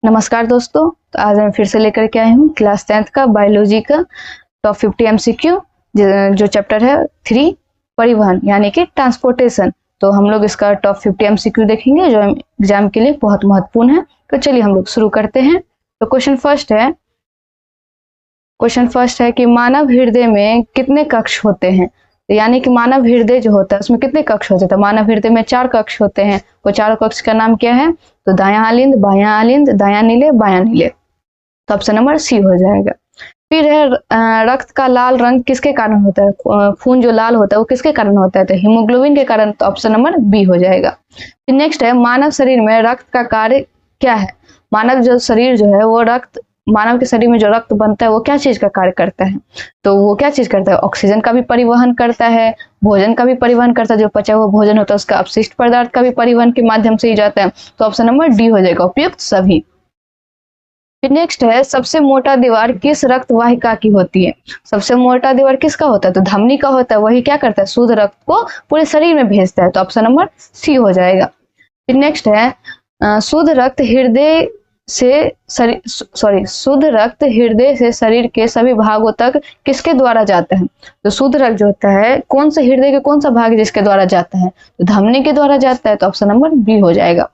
नमस्कार दोस्तों। तो आज मैं फिर से लेकर के आई हूँ क्लास 10th का बायोलॉजी का टॉप 50 एमसीक्यू जो चैप्टर है 3 परिवहन यानी कि ट्रांसपोर्टेशन। तो हम लोग इसका टॉप 50 एमसीक्यू देखेंगे जो एग्जाम के लिए बहुत महत्वपूर्ण है। तो चलिए हम लोग शुरू करते हैं। तो क्वेश्चन फर्स्ट है कि मानव हृदय में कितने कक्ष होते हैं। यानी कि मानव हृदय जो होता है उसमें कितने कक्ष होते हैं। तो मानव हृदय में 4 कक्ष होते हैं। वो 4 कक्ष का नाम क्या है? तो दायां आलिंद, बायां आलिंद, दायां नीले, बायां नीले। तो ऑप्शन नंबर सी हो जाएगा। फिर है रक्त का लाल रंग किसके कारण होता है? खून जो लाल होता है वो किसके कारण होता है? तो हीमोग्लोबिन के कारण। तो ऑप्शन नंबर बी हो जाएगा। फिर नेक्स्ट है मानव शरीर में रक्त का कार्य क्या है। मानव जो शरीर जो है वो मानव के शरीर में जो रक्त बनता है वो क्या चीज का कार्य करता है? तो वो क्या चीज करता है? ऑक्सीजन का भी परिवहन करता है, भोजन का भी परिवहन करता है, जो पचा हुआ भोजन होता है उसका अपशिष्ट पदार्थ का भी परिवहन के माध्यम से ही जाता है। तो ऑप्शन नंबर डी हो जाएगा, उपयुक्त सभी। फिर नेक्स्ट है सबसे मोटा दीवार किस रक्त वाहिका की होती है। सबसे मोटा दीवार किसका होता है? तो धमनी का होता है। वही क्या करता है? शुद्ध रक्त को पूरे शरीर में भेजता है। तो ऑप्शन नंबर सी हो जाएगा। फिर नेक्स्ट है शुद्ध रक्त हृदय से शरीर के सभी भागों तक किसके द्वारा जाता है? तो शुद्ध रक्त जो होता है कौन सा हृदय के कौन सा भाग जिसके द्वारा जाता है? तो धमनी के द्वारा जाता है। तो ऑप्शन नंबर बी हो जाएगा।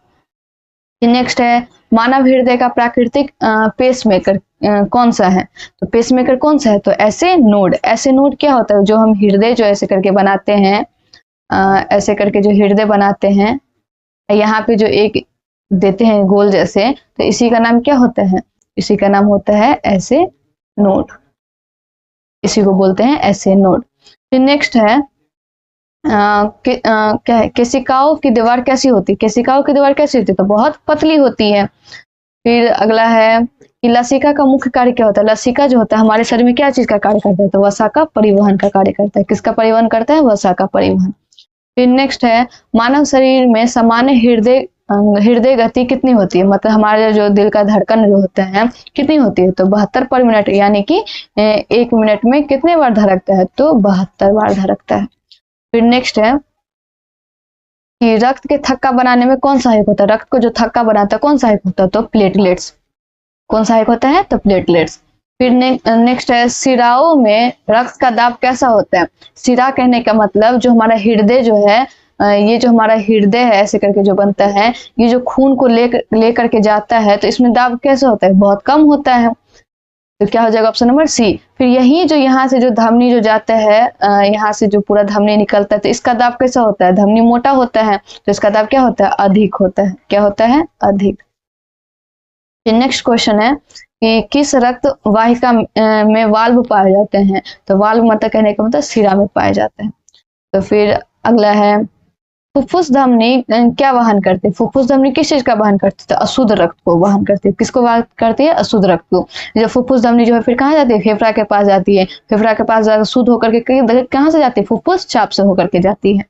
नेक्स्ट है मानव हृदय का प्राकृतिक पेसमेकर कौन सा है? तो पेसमेकर कौन सा है? तो ऐसे नोड क्या होता है? जो हम हृदय जो ऐसे करके बनाते हैं, ऐसे करके जो हृदय बनाते हैं, यहाँ पे जो एक देते हैं गोल जैसे, तो इसी का नाम क्या होता है? इसी का नाम होता है ऐसे नोड। इसी को बोलते हैं ऐसे नोड। फिर नेक्स्ट है क्या है? केशिकाओं की दीवार कैसी होती है? केशिकाओं की दीवार कैसी होती है? तो बहुत पतली होती है। फिर अगला है कि लसिका का मुख्य कार्य क्या होता है? लसिका जो होता है हमारे शरीर में क्या चीज का कार्य करता है? तो वसा का परिवहन का कार्य करता है। किसका परिवहन करता है? वसा का परिवहन। फिर नेक्स्ट है मानव शरीर में सामान्य हृदय गति कितनी होती है? मतलब हमारे जो दिल का धड़कन जो होता है कितनी होती है? तो 72 पर मिनट, यानी कि 1 मिनट में कितने बार धड़कता है? तो 72 बार धड़कता है। फिर नेक्स्ट है कि रक्त के थक्का बनाने में कौन सहायक होता है? रक्त को जो थक्का बनाता है कौन सहायक होता है? तो प्लेटलेट्स। कौन सहायक होता है? तो प्लेटलेट्स। फिर नेक्स्ट है सिराओं में रक्त का दाब कैसा होता है? सिरा कहने का मतलब जो हमारा हृदय जो है, ये जो हमारा हृदय है ऐसे करके जो बनता है, ये जो खून को लेकर के जाता है, तो इसमें दाब कैसा होता है? बहुत कम होता है। तो क्या हो जाएगा? Option number C. फिर यही जो यहाँ से जो धमनी जो जाता है, यहाँ से जो पूरा धमनी निकलता है, तो इसका दाब कैसा होता है? धमनी मोटा होता है तो इसका दाब क्या होता है? अधिक होता है। क्या होता है? अधिक। फिर नेक्स्ट क्वेश्चन है कि किस रक्त वाहिका में वाल्व पाए जाते हैं? तो वाल्व मतलब कहने का मतलब शिरा में पाए जाते हैं। तो फिर अगला है फुफ्फुस धमनी क्या वहन करती है? फुफ्फुस धमनी किस चीज का वहन करती है? तो अशुद्ध रक्त को वहन करती है। किसको वहन करती है? अशुद्ध रक्त को। जब फुफ्फुस धमनी जो है फिर कहाँ जाती है? फेफड़ा के पास जाती है। फेफड़ा के पास जाकर शुद्ध होकर के कहाँ से जाती है? फुफ्फुस चाप से होकर के जाती है।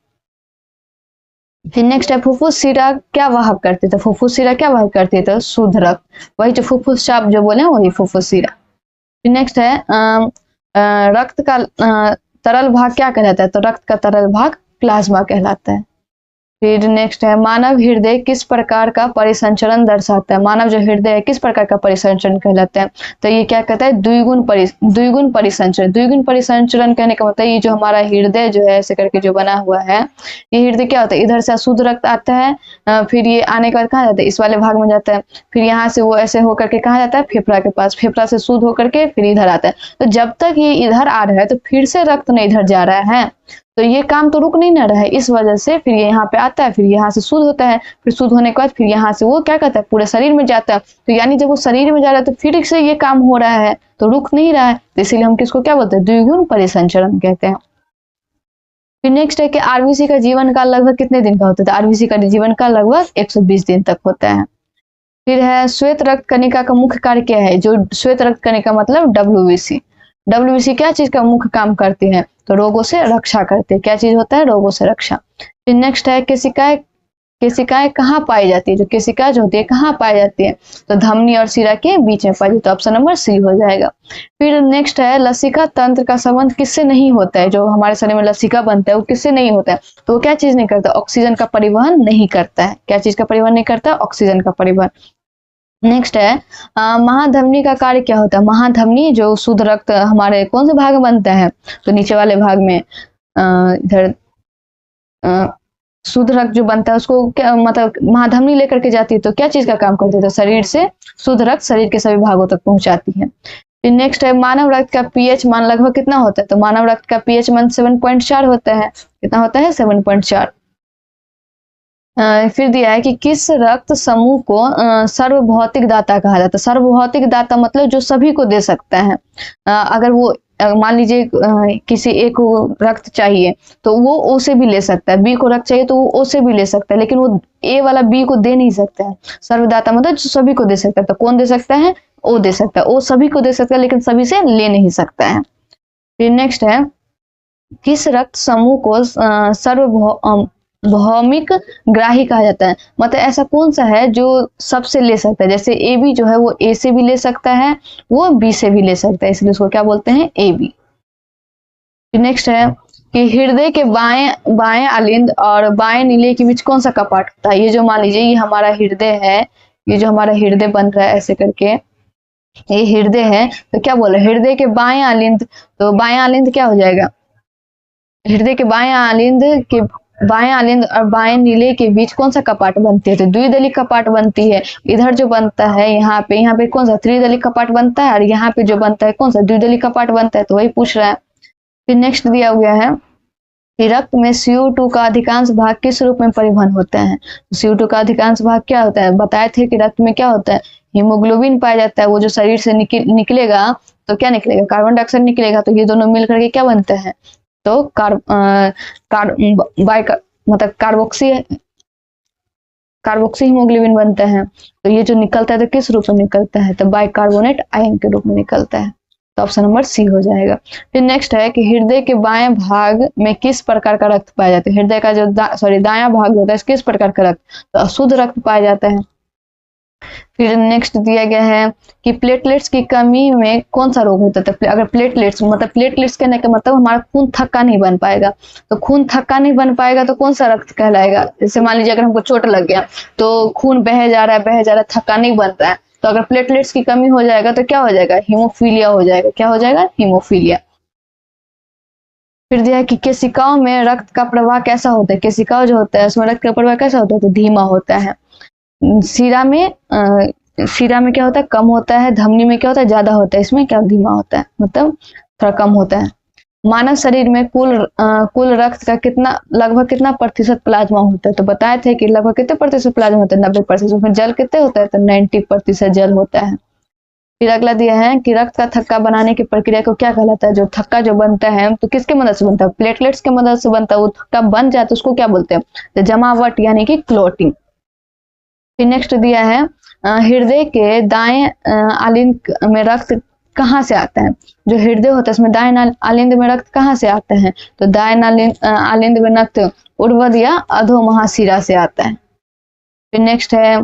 फिर नेक्स्ट है फुफ्फुस शिरा क्या वाहक करती है? तो फुफ्फुस शिरा क्या वाहक करती है? तो शुद्ध रक्त। वही जो फुफ्फुस चाप जो बोले वही फुफ्फुस शिरा। फिर नेक्स्ट है रक्त का तरल भाग क्या कहलाता है? तो रक्त का तरल भाग प्लाज्मा कहलाता है। फिर नेक्स्ट है मानव हृदय किस प्रकार का परिसंचरण दर्शाता है? मानव जो हृदय है किस प्रकार का परिसंचरण कहलाता है? तो ये क्या कहता है? द्विगुण परिसंचरण। द्विगुण परिसंचरण कहने का मतलब ये जो हमारा हृदय जो है ऐसे करके जो बना हुआ है, ये हृदय क्या होता है? इधर से अशुद्ध रक्त आता है, फिर ये आने के बाद कहाँ जाता है? इस वाले भाग में जाता है। फिर यहाँ से वो ऐसे होकर के कहाँ जाता है? फेफड़ा के पास। फेफड़ा से शुद्ध होकर के फिर इधर आता है। तो जब तक ये इधर आ रहा है तो फिर से रक्त नहीं इधर जा रहा है, तो ये काम तो रुक नहीं ना रहा है। इस वजह से फिर ये यहाँ पे आता है, फिर यहाँ से शुद्ध होता है, फिर शुद्ध होने के बाद फिर यहाँ से वो क्या करता है? पूरे शरीर में जाता है। तो यानी जब वो शरीर में जा रहा है तो फिर से ये काम हो रहा है, तो रुक नहीं रहा है। तो इसीलिए हम किसको क्या बोलते हैं? द्विगुण परिसंचरण कहते हैं। फिर नेक्स्ट है कि आरबीसी का जीवन काल लगभग कितने दिन का होता है? तो आरबीसी का जीवन काल लगभग 120 दिन तक होता है। फिर है श्वेत रक्त कणिका का मुख्य कार्य क्या है? जो श्वेत रक्त कणिका मतलब डब्ल्यूबीसी। डब्ल्यूबीसी क्या चीज का मुख्य काम करती है? तो रोगों से रक्षा करते हैं। क्या चीज होता है? रोगों से रक्षा। फिर नेक्स्ट है केशिकाएं कहाँ पाई जाती है? जो केशिका जो होती है कहाँ पाई जाती है? तो धमनी और शिरा के बीच में पाई जाती है। तो ऑप्शन नंबर सी हो जाएगा। फिर नेक्स्ट है लसिका तंत्र का संबंध किससे नहीं होता है? जो हमारे शरीर में लसिका बनता है वो किससे नहीं होता है? तो वो क्या चीज नहीं करता? ऑक्सीजन का परिवहन नहीं करता है। क्या चीज का परिवहन नहीं करता? ऑक्सीजन का परिवहन। नेक्स्ट है महाधमनी का कार्य क्या होता है। महाधमनी जो शुद्ध रक्त हमारे कौन से भाग में बनता है, तो नीचे वाले भाग में इधर शुद्ध रक्त जो बनता है उसको क्या मतलब महाधमनी लेकर के जाती है, तो क्या चीज का काम करती है, तो शरीर से शुद्ध रक्त शरीर के सभी भागों तक पहुंचाती है। फिर नेक्स्ट है मानव रक्त का पीएच मान लगभग कितना होता है, तो मानव रक्त का पीएच मान 7.4 होता है। कितना होता है, 7.4। फिर दिया है कि किस रक्त समूह को सर्वभौतिक दाता कहा जाता है। सर्वभौतिक दाता मतलब जो सभी को दे सकता है। अगर वो मान लीजिए किसी एक को रक्त चाहिए तो वो ओ से भी ले सकता है, बी को रक्त चाहिए तो वो ओ से भी ले सकता है, लेकिन वो ए वाला बी को दे नहीं सकता है। सर्वदाता मतलब जो सभी को दे सकता है, तो कौन दे सकता है, ओ दे सकता है। ओ सभी को दे सकता है लेकिन सभी से ले नहीं सकता है। फिर नेक्स्ट है किस रक्त समूह को भौमिक ग्राही कहा जाता है। मतलब ऐसा कौन सा है जो सबसे ले सकता है, जैसे ए बी जो है वो ए से भी ले सकता है, वो बी से भी ले सकता है, इसलिए उसको क्या बोलते हैं, ए बी। नेक्स्ट है कि हृदय के बाएं बाएं अलिंद और बाएं नीले के बीच कौन सा कपाट होता है। ये जो मान लीजिए ये हमारा हृदय है, ये जो हमारा हृदय बन रहा है ऐसे करके, ये हृदय है, तो क्या बोल रहे हैं हृदय के बाएं अलिंद, तो बाएं अलिंद क्या हो जाएगा, हृदय के बाएं अलिंद और बाएं नीले के बीच कौन सा कपाट बनती है, तो द्विदली कपाट बनती है। इधर जो बनता है यहाँ पे कौन सा त्रिदली कपाट बनता है, और यहाँ पे जो बनता है कौन सा द्विदली कपाट बनता है, तो वही पूछ रहा है। फिर नेक्स्ट दिया हुआ है कि रक्त में CO2 का अधिकांश भाग किस रूप में परिवहन होता है। CO2 का अधिकांश भाग क्या होता है, बताए थे कि रक्त में क्या होता है, हीमोग्लोबिन पाया जाता है। वो जो शरीर से निकलेगा तो क्या निकलेगा, कार्बन डाइऑक्साइड निकलेगा, तो ये दोनों मिल करके क्या बनता है, तो मतलब कार्बोक्सी हीमोग्लोबिन बनता है। तो ये जो निकलता है तो किस रूप में निकलता है, तो बाइकार्बोनेट आयन के रूप में निकलता है, तो ऑप्शन नंबर सी हो जाएगा। फिर नेक्स्ट है कि हृदय के बाएं भाग में किस प्रकार का रक्त पाया जाता है। हृदय का जो दायां भाग होता है किस प्रकार का रक्त, तो अशुद्ध रक्त पाया जाता है। फिर नेक्स्ट दिया गया है कि प्लेटलेट्स की कमी में कौन सा रोग होता है। अगर प्लेटलेट्स कहने का मतलब हमारा खून थक्का नहीं बन पाएगा, तो खून थक्का नहीं बन पाएगा तो कौन सा रक्त कहलाएगा। जैसे मान लीजिए अगर हमको चोट लग गया तो खून बह जा रहा है, थक्का नहीं बनता है, तो अगर प्लेटलेट्स की कमी हो जाएगा तो क्या हो जाएगा, हीमोफीलिया हो जाएगा। क्या हो जाएगा, हीमोफीलिया। फिर दिया है कि केशिकाओं में रक्त का प्रवाह कैसा होता है। केशिकाओं जो होता है उसमें रक्त का प्रवाह कैसा होता है, तो धीमा होता है। शीरा में क्या होता है, कम होता है। धमनी में क्या होता है, ज्यादा होता है। इसमें क्या धीमा होता है, मतलब थोड़ा कम होता है। मानव शरीर में कुल रक्त का लगभग कितना प्रतिशत प्लाज्मा होता है, तो बताए थे कि लगभग कितने प्रतिशत प्लाज्मा होता है, 90%। उसमें जल कितने होता है, तो 90% जल होता है। फिर अगला दिया है कि रक्त का थक्का बनाने की प्रक्रिया को क्या कहलाता है। जो थक्का जो बनता है तो किसके मदद से बनता है, प्लेटलेट्स के मदद से बनता है। वो थक्का बन जाए तो उसको क्या बोलते हैं, तो जमावट यानी कि क्लोटिंग। फिर नेक्स्ट दिया है हृदय के दाएं आलिंद में रक्त कहाँ से आता है। जो हृदय होता है इसमें दाएं आलिंद में रक्त कहाँ से आता है, तो दाएं आलिंद में रक्त उर्ध्व या अधो महाशिरा से आता है। फिर नेक्स्ट है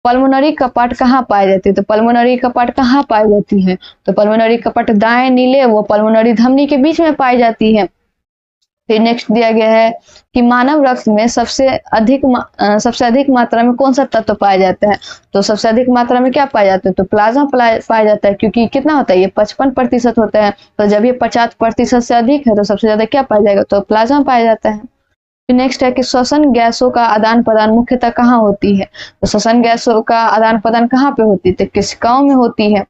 पल्मोनरी कपाट कहाँ पाई जाती है, तो पल्मोनरी कपाट कहाँ पाई जाती है, तो पल्मोनरी कपाट दाएं नीले वो पल्मोनरी धमनी के बीच में पाई जाती है। फिर नेक्स्ट दिया गया है कि मानव रक्त में सबसे अधिक मात्रा में कौन सा तत्व पाया जाता है, तो सबसे अधिक मात्रा में क्या पाया जाता है, तो प्लाज्मा पाया जाता है। क्योंकि कितना होता है, ये 55% होता है, तो जब ये 50% से अधिक है तो सबसे ज्यादा क्या पाया जाएगा, तो प्लाज्मा पाया जाता है। फिर नेक्स्ट है कि श्वसन गैसों का आदान प्रदान मुख्यतः कहाँ होती है, तो श्वसन गैसों का आदान प्रदान कहाँ पे होती है, तो केशिकाओं में होती है।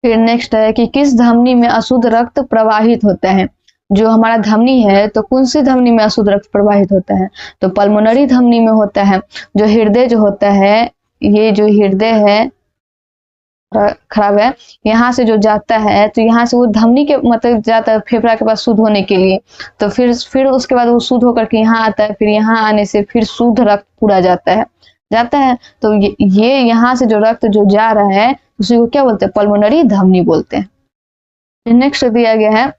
फिर नेक्स्ट है कि किस धमनी में अशुद्ध रक्त प्रवाहित होता है। जो हमारा धमनी है तो कौन सी धमनी में अशुद्ध रक्त प्रवाहित होता है, तो पल्मोनरी धमनी में होता है। जो हृदय जो होता है, ये जो हृदय है खराब है, यहाँ से जो जाता है तो यहाँ से वो धमनी के मतलब जाता है फेफड़ा के पास शुद्ध होने के लिए, तो फिर उसके बाद वो शुद्ध होकर के यहाँ आता है। फिर यहाँ आने से फिर शुद्ध रक्त पूरा जाता है। तो ये यहाँ से जो रक्त जो जा रहा है उसी को क्या बोलते हैं, पल्मोनरी धमनी बोलते हैं। नेक्स्ट दिया गया है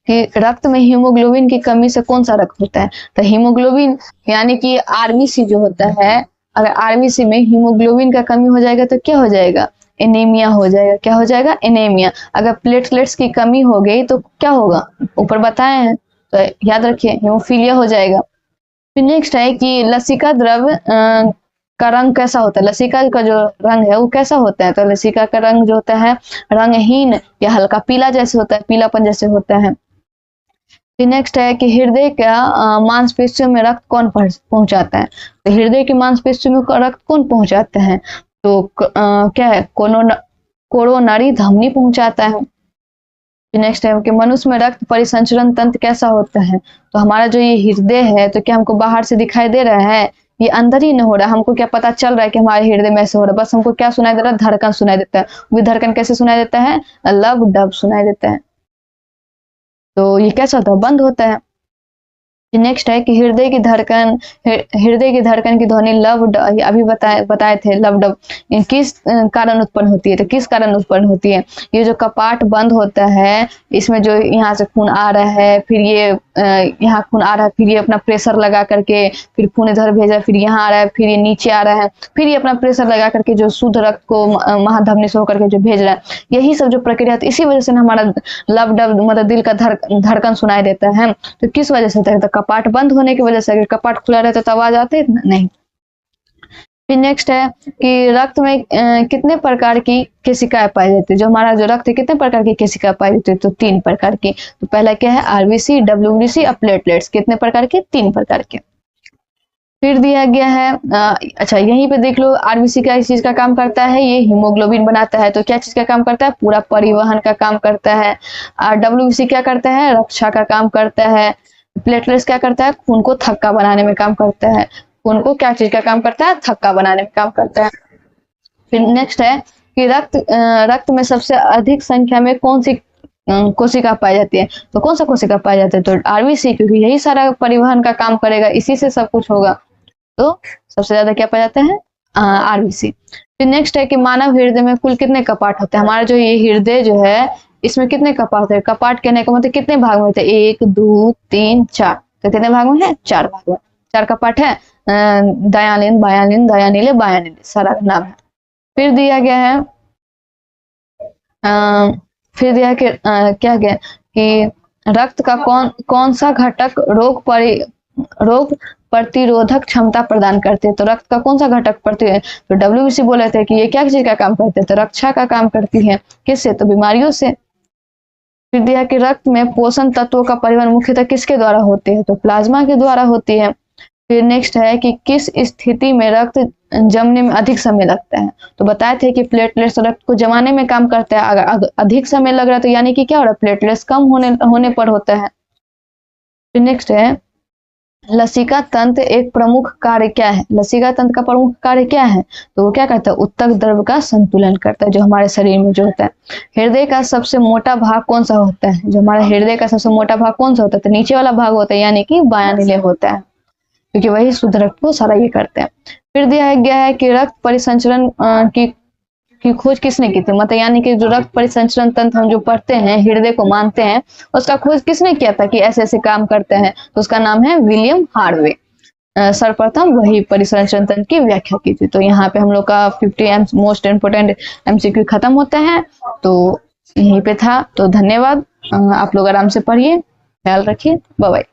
कि रक्त में हीमोग्लोबिन की कमी से कौन सा रक्त होता है, तो हीमोग्लोबिन यानी कि आरबीसी जो होता है, अगर आरबीसी में हीमोग्लोबिन का कमी हो जाएगा तो क्या हो जाएगा, एनीमिया हो जाएगा। क्या हो जाएगा, एनीमिया। अगर प्लेटलेट्स की कमी हो गई तो क्या होगा, ऊपर बताए हैं, तो याद रखिए हीमोफीलिया हो जाएगा। फिर नेक्स्ट है कि लसिका द्रव का रंग कैसा होता है, लसिका का जो रंग है वो कैसा होता है, तो लसिका का रंग जो होता है रंगहीन या हल्का पीला जैसे होता है, पीलापन जैसे होता है। फिर नेक्स्ट है कि हृदय का मांसपेशियों में रक्त कौन पहुंचाता है, तो हृदय की मांसपेशियों में रक्त कौन पहुंचाता है, तो क्या है, कोरोनरी धमनी पहुंचाता है। नेक्स्ट है कि मनुष्य में रक्त परिसंचरण तंत्र कैसा होता है, तो हमारा जो ये हृदय है तो क्या हमको बाहर से दिखाई दे रहा है, ये अंदर ही नहीं हो रहा है, हमको क्या पता चल रहा है कि हमारे हृदय में ऐसे हो रहा है, बस हमको क्या सुनाई दे रहा है, धड़कन सुनाई देता है। वो धड़कन कैसे सुनाई देता है, लब डब सुनाई देता है। तो ये कैसा होता है, बंद होता है। नेक्स्ट है कि हृदय की धड़कन की ध्वनि लब अभी बताए थे लब डब किस कारण उत्पन्न होती है, तो किस कारण उत्पन्न होती है, ये जो कपाट बंद होता है, इसमें जो यहाँ से खून आ रहा है, फिर ये यहाँ खून आ रहा है, फिर ये अपना प्रेशर लगा करके फिर खून इधर भेज रहा है, फिर यहाँ आ रहा है, फिर ये नीचे आ रहा है, फिर ये अपना प्रेशर लगा करके जो शुद्ध रक्त को महाधमनी से होकर के जो भेज रहा है, यही सब जो प्रक्रिया है, इसी वजह से हमारा लब डब मतलब दिल का धड़कन सुनाई देता है। तो किस वजह से होता है, तो कपाट बंद होने की वजह से। अगर कपाट खुला रहता तो आवाज आती नहीं। फिर नेक्स्ट है कि रक्त में कितने प्रकार की केशिकाएं पाई जाती है, जो हमारा जो रक्त है कितने प्रकार की केशिकाएं पाई जाती है, तो 3 प्रकार की। तो पहला क्या है, आरबीसी, डब्ल्यूबीसी और प्लेटलेट्स, कितने प्रकार के, 3 प्रकार के। फिर दिया गया है अच्छा यहीं पे देख लो, आरबीसी क्या इस चीज का काम करता है, ये हीमोग्लोबिन बनाता है, तो क्या चीज का काम करता है, पूरा परिवहन का काम करता है। और डब्ल्यूबीसी क्या करता है, रक्षा का काम करता है। प्लेटलेट्स क्या करता है, खून को थक्का बनाने में काम करता है। खून को क्या चीज का काम करता है, थक्का बनाने में काम करता है। फिर नेक्स्ट है कि रक्त में सबसे अधिक संख्या में कौन सी कोशिका पाई जाती है, तो कौन सा कोशिका पाई जाती है, तो आरबीसी, क्योंकि यही सारा परिवहन का काम करेगा, इसी से सब कुछ होगा, तो सबसे ज्यादा क्या पाया जाता है, आरबीसी। फिर नेक्स्ट है कि मानव हृदय में कुल कितने कपाट होते हैं, हमारा जो ये हृदय जो है इसमें कितने कपाट होते हैं, कपाट कहने का मतलब कितने भाग में होते हैं, 1 2 3 4, तो कितने भाग में है, 4 भाग में, 4 कपाट है, दयानिन बायानिन दयानिले बायानिले सारा नाम है। फिर दिया गया है क्या गया कि रक्त का कौन सा घटक रोग प्रतिरोधक क्षमता प्रदान करते हैं, तो रक्त का कौन सा घटक तो डब्ल्यूबीसी बोले थे कि ये क्या चीज का काम करते हैं, तो रक्षा का काम करती है, किससे, तो बीमारियों से। फिर दिया कि रक्त में पोषण तत्वों का परिवहन मुख्यतः किसके द्वारा होते हैं, तो प्लाज्मा के द्वारा होती है। फिर नेक्स्ट है कि किस स्थिति में रक्त जमने में अधिक समय लगता है, तो बताए थे कि प्लेटलेट्स रक्त को जमाने में काम करते हैं, अगर अधिक समय लग रहा है तो यानी कि क्या हो रहा है, प्लेटलेट्स कम होने पर होता है। फिर नेक्स्ट है लसिका तंत्र एक प्रमुख कार्य क्या है, लसिका तंत्र का प्रमुख कार्य क्या है, तो वो क्या करता है, उत्तक द्रव्य का संतुलन करता है, जो हमारे शरीर में जो होता है। हृदय का सबसे मोटा भाग कौन सा होता है, जो हमारा हृदय का सबसे मोटा भाग कौन सा होता है, तो नीचे वाला भाग होता है, यानी कि बायानिले होता है, क्योंकि वही शुद्ध रक्त को सारा ये करते हैं। फिर दिया गया है कि रक्त परिसंचरण की खोज किसने की थी, मतलब यानी कि जो रक्त परिसंचरण तंत्र हम जो पढ़ते हैं, हृदय को मानते हैं, उसका खोज किसने किया था कि ऐसे ऐसे काम करते हैं, तो उसका नाम है विलियम हार्वे। सर्वप्रथम वही परिसंचरण तंत्र की व्याख्या की थी। तो यहाँ पे हम लोग का 50 मोस्ट इम्पोर्टेंट MCQ खत्म होता है, तो यहीं पे था। तो धन्यवाद, आप लोग आराम से पढ़िए, ख्याल रखिए, बाय बाय।